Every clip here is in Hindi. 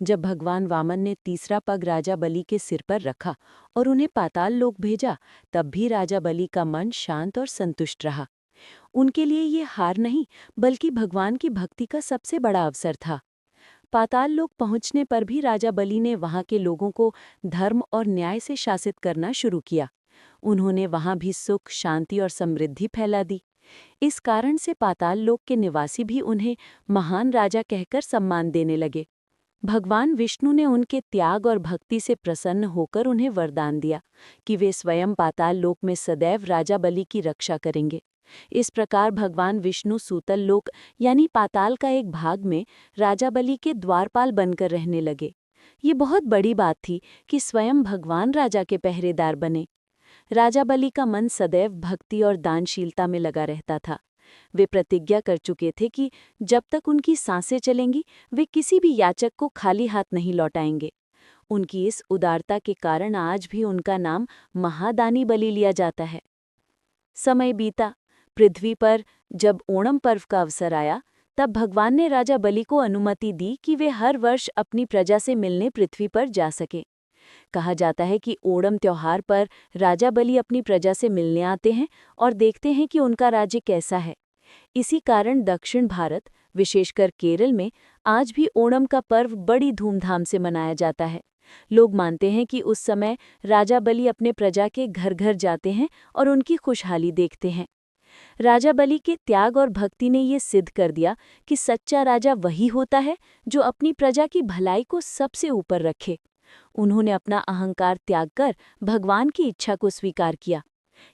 जब भगवान वामन ने तीसरा पग राजा बलि के सिर पर रखा और उन्हें पाताल लोक भेजा, तब भी राजा बलि का मन शांत और संतुष्ट रहा। उनके लिए ये हार नहीं, बल्कि भगवान की भक्ति का सबसे बड़ा अवसर था। पाताल लोक पहुंचने पर भी राजा बलि ने वहां के लोगों को धर्म और न्याय से शासित करना शुरू किया। उन्होंने वहां भी सुख, शांति और समृद्धि फैला दी। इस कारण से पाताल लोक के निवासी भी उन्हें महान राजा कहकर सम्मान देने लगे। भगवान विष्णु ने उनके त्याग और भक्ति से प्रसन्न होकर उन्हें वरदान दिया कि वे स्वयं पाताल लोक में सदैव राजा बलि की रक्षा करेंगे। इस प्रकार भगवान विष्णु सूतल लोक यानी पाताल का एक भाग में राजा बलि के द्वारपाल बनकर रहने लगे। ये बहुत बड़ी बात थी कि स्वयं भगवान राजा के पहरेदार बने। राजा बलि का मन सदैव भक्ति और दानशीलता में लगा रहता था। वे प्रतिज्ञा कर चुके थे कि जब तक उनकी सांसें चलेंगी, वे किसी भी याचक को खाली हाथ नहीं लौटाएंगे। उनकी इस उदारता के कारण आज भी उनका नाम महादानी बलि लिया जाता है। समय बीता। पृथ्वी पर जब ओणम पर्व का अवसर आया, तब भगवान ने राजा बलि को अनुमति दी कि वे हर वर्ष अपनी प्रजा से मिलने पृथ्वी पर जा सके। कहा जाता है कि ओणम त्योहार पर राजा बलि अपनी प्रजा से मिलने आते हैं और देखते हैं कि उनका राज्य कैसा है। इसी कारण दक्षिण भारत, विशेषकर केरल में, आज भी ओणम का पर्व बड़ी धूमधाम से मनाया जाता है। लोग मानते हैं कि उस समय राजा बलि अपने प्रजा के घर घर जाते हैं और उनकी खुशहाली देखते हैं। राजा बलि के त्याग और भक्ति ने ये सिद्ध कर दिया कि सच्चा राजा वही होता है जो अपनी प्रजा की भलाई को सबसे ऊपर रखे। उन्होंने अपना अहंकार त्याग कर भगवान की इच्छा को स्वीकार किया।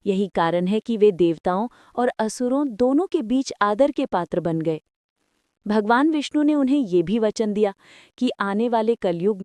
यही कारण है कि वे देवताओं और असुरों दोनों के बीच आदर के पात्र बन गए। भगवान विष्णु ने उन्हें ये भी वचन दिया कि आने वाले कलयुग